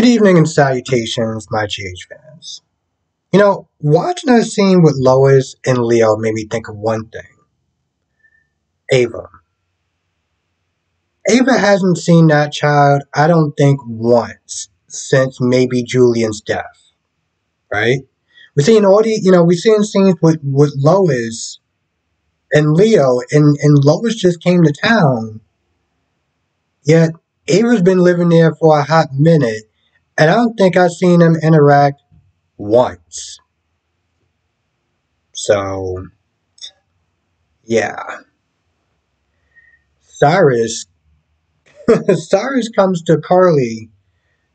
Good evening and salutations, my GH fans. Watching that scene with Lois and Leo made me think of one thing. Ava. Ava hasn't seen that child, I don't think, once since maybe Julian's death, right? We're seeing we're seeing scenes with Lois and Leo, and Lois just came to town, yet Ava's been living there for a hot minute, and I don't think I've seen them interact once. So, yeah. Cyrus Cyrus comes to Carly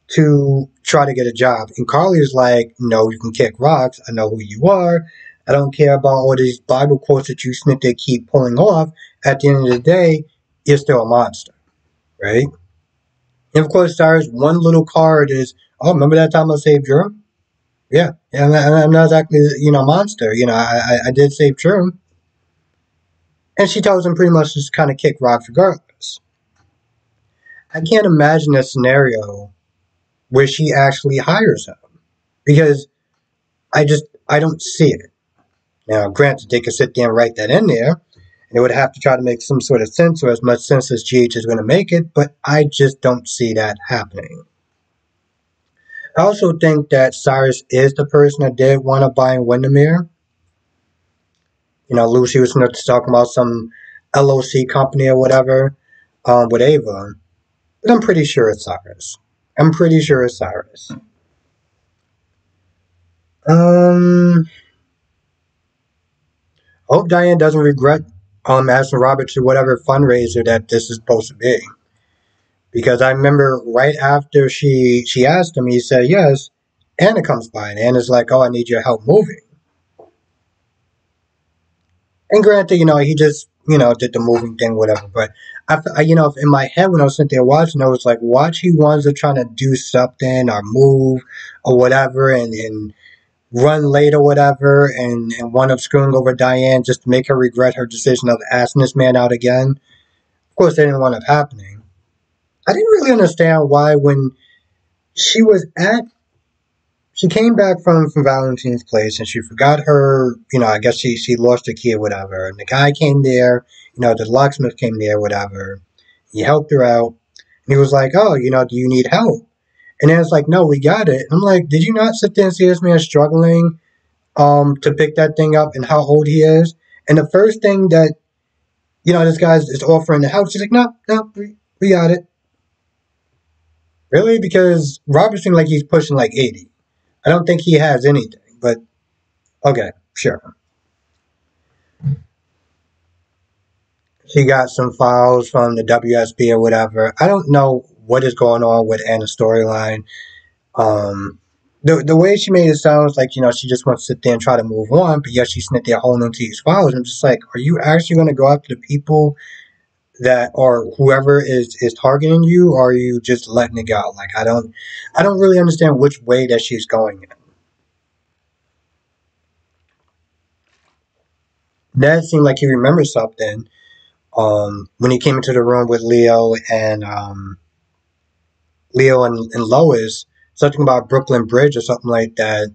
to try to get a job, and Carly is like, "No, you can kick rocks. I know who you are. I don't care about all these Bible quotes that you snip that keep pulling off. At the end of the day, you're still a monster, right?" And of course, Cyrus' one little card is, "Oh, remember that time I saved Jerome? Yeah, and I'm not exactly a monster. I did save Jerome." And she tells him pretty much just kind of kick rocks regardless. I can't imagine a scenario where she actually hires him, because I don't see it. Now, granted, they could sit there and write that in there, and it would have to try to make some sort of sense, or as much sense as GH is going to make it, but I just don't see that happening. I also think that Cyrus is the person that did want to buy Windermere. Lucy was talking about some LOC company or whatever with Ava, but I'm pretty sure it's Cyrus. I'm pretty sure it's Cyrus. I hope Diane doesn't regret asking Robert to whatever fundraiser that this is supposed to be. Because I remember right after she asked him, he said yes. Anna comes by, and Anna's like, "Oh, I need your help moving." And granted, he just, did the moving thing, whatever. But, in my head when I was sitting there watching, I was like, watch he wants to trying to do something or move or whatever, and run late or whatever, and wound up screwing over Diane just to make her regret her decision of asking this man out again. Of course, that didn't wind up happening. I didn't really understand why when she was she came back from Valentine's place and she forgot her, I guess she lost her key or whatever. And the guy came there, the locksmith came there, whatever. He helped her out. And he was like, "Oh, do you need help?" And then it's like, "No, we got it." I'm like, did you not sit there and see this man struggling to pick that thing up and how old he is? And the first thing that, this guy is offering to help, she's like, "No, we got it." Really? Because Robert seems like he's pushing like 80. I don't think he has anything, but okay, sure. She got some files from the WSB or whatever. I don't know what is going on with Anna's storyline. The way she made it sounds like, she just wants to sit there and try to move on, but yet she's sitting there holding onto these files. I'm just like, are you actually going to go after the people that, or whoever is targeting you, or are you just letting it go? Like, I don't really understand which way that she's going in. Ned seemed like he remembers something when he came into the room with Leo and Lois, something about Brooklyn Bridge or something like that.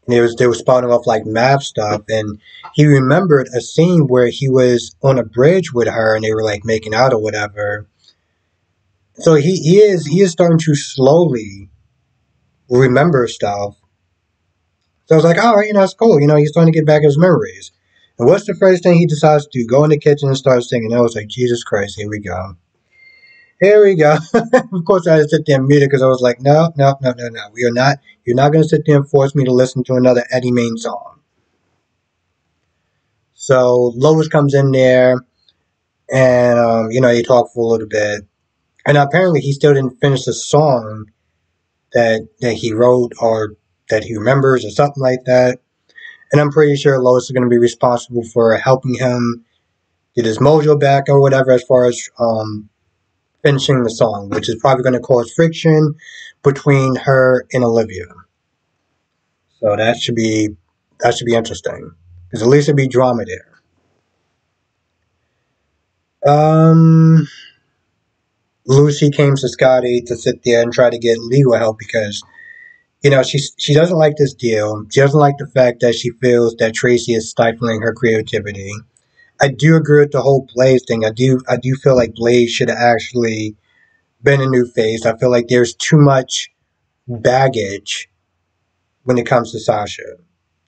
And they were spouting off like math stuff, and he remembered a scene where he was on a bridge with her and they were like making out or whatever. So he is starting to slowly remember stuff. So I was like, all right, it's cool. He's starting to get back his memories. And what's the first thing he decides to do? Go in the kitchen and start singing. I was like, Jesus Christ, here we go. Here we go. Of course, I had to sit there and mute it because I was like, no. We are not. You're not going to sit there and force me to listen to another Eddie Main song. So Lois comes in there, and they talk for a little bit, and apparently he still didn't finish the song that he wrote or that he remembers or something like that. And I'm pretty sure Lois is going to be responsible for helping him get his mojo back or whatever, as far as finishing the song, which is probably going to cause friction between her and Olivia. So that should be interesting, because at least there'll be drama there. Lucy came to Scotty to sit there and try to get legal help because she doesn't like this deal. She doesn't like the fact that she feels that Tracy is stifling her creativity. I do agree with the whole Blaze thing. I do feel like Blaze should have actually been a new face. I feel like there's too much baggage when it comes to Sasha.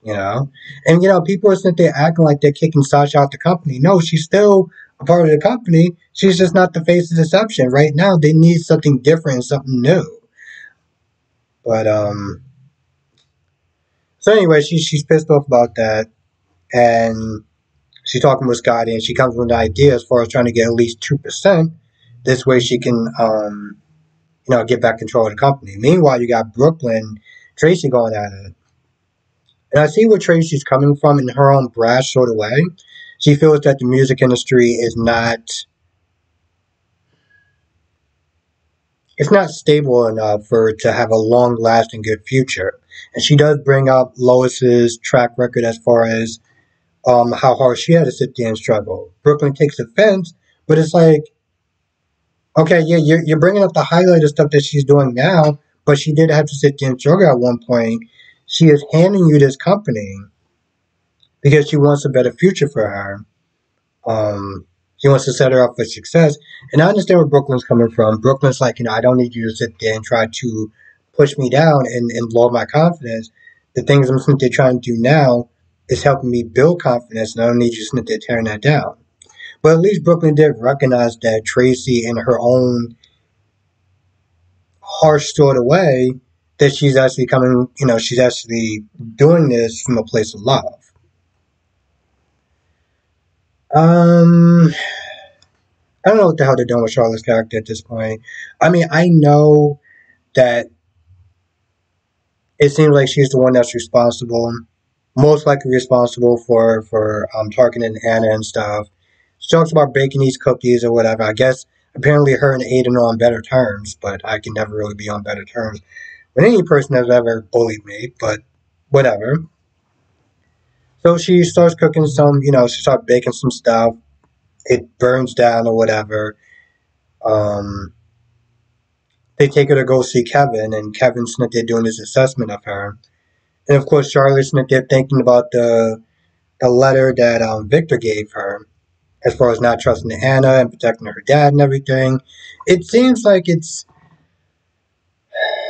You know, and people are sitting there acting like they're kicking Sasha out the company. No, she's still a part of the company. She's just not the face of deception right now. They need something different, something new. But so anyway, she's pissed off about that, and she's talking with Scotty, and she comes with an idea as far as trying to get at least 2%. This way, she can get back control of the company. Meanwhile, you got Brooklyn, Tracy going at it. And I see where Tracy's coming from in her own brash sort of way. She feels that the music industry is not it's not stable enough for it to have a long lasting good future. And she does bring up Lois's track record as far as how hard she had to sit there and struggle. Brooklyn takes offense, but it's like, okay, yeah, you're bringing up the highlight of stuff that she's doing now, but she did have to sit there and struggle at one point. She is handing you this company because she wants a better future for her. He wants to set her up for success. And I understand where Brooklyn's coming from. Brooklyn's like, I don't need you to sit there and try to push me down and lower my confidence. The things I'm sitting there trying to do now is helping me build confidence, and I don't need you sitting there tearing that down. But at least Brooklyn did recognize that Tracy, in her own harsh sort of way, that she's actually she's actually doing this from a place of love. Um, I don't know what the hell they're doing with Charlotte's character at this point. I mean, I know that it seems like she's the one that's responsible, most likely responsible for targeting Anna and stuff. She talks about baking these cookies or whatever. I guess apparently her and Aiden are on better terms, but I can never really be on better terms with any person that's ever bullied me. But whatever. So she starts cooking she starts baking some stuff. It burns down or whatever. Um, they take her to go see Kevin, and Kevin's not there doing his assessment of her. And of course, Charlotte's not there thinking about the letter that Victor gave her, as far as not trusting Anna and protecting her dad and everything. It seems like it's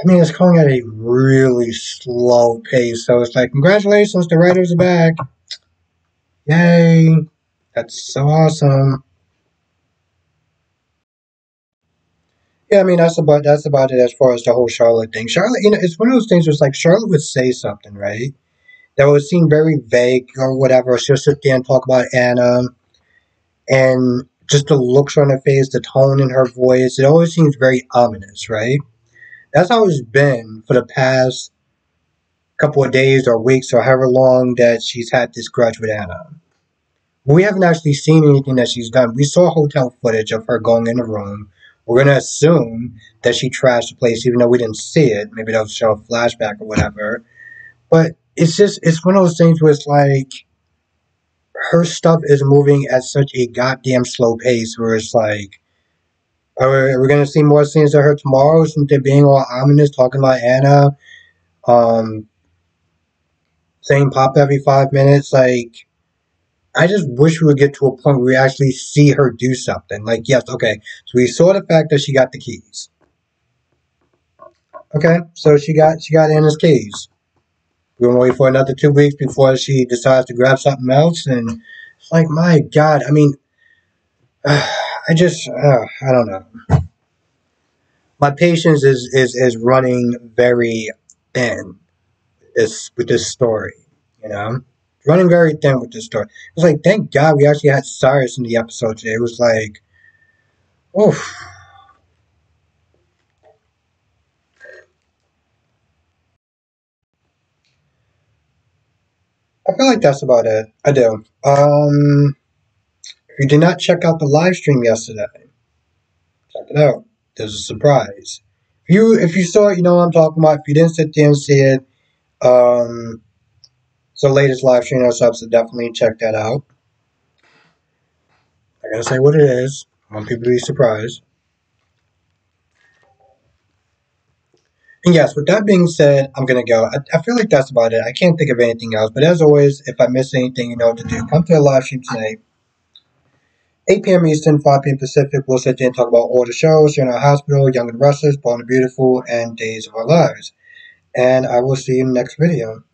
going at a really slow pace. So it's like, congratulations, the writers are back. Yay. That's so awesome. Yeah, that's about it as far as the whole Charlotte thing. Charlotte, it's one of those things where it's like Charlotte would say something, right? That would seem very vague or whatever. She'll sit there and talk about Anna, and just the looks on her face, the tone in her voice, it always seems very ominous, right? That's how it's been for the past couple of days or weeks or however long that she's had this grudge with Anna. We haven't actually seen anything that she's done. We saw hotel footage of her going in the room. We're gonna assume that she trashed the place, even though we didn't see it. Maybe they'll show a flashback or whatever. But it's one of those things where it's like her stuff is moving at such a goddamn slow pace where it's like, are we going to see more scenes of her tomorrow since they're being all ominous, talking about Anna, um, saying pop every 5 minutes? Like, I just wish we would get to a point where we actually see her do something. Like, yes, okay, so we saw the fact that she got the keys. Okay, so she got Anna's keys. We're gonna wait for another 2 weeks before she decides to grab something else, and it's like, my God, I don't know. My patience is running very thin with this story, you know? Running very thin with this story. It's like, thank God we actually had Cyrus in the episode today. It was like, oof. I feel like that's about it. I do. If you did not check out the live stream yesterday, check it out. There's a surprise. If you saw it, you know what I'm talking about. If you didn't sit there and see it, um, it's the latest live stream or sub, so definitely check that out. I gotta say what it is. I want people to be surprised. And yes, with that being said, I'm gonna go. I feel like that's about it. I can't think of anything else. But as always, if I miss anything, you know what to do. Come to the live stream tonight, 8 p.m. Eastern, 5 p.m. Pacific. We'll sit there and talk about all the shows: General Hospital, Young and Restless, Born and Beautiful, and Days of Our Lives. And I will see you in the next video.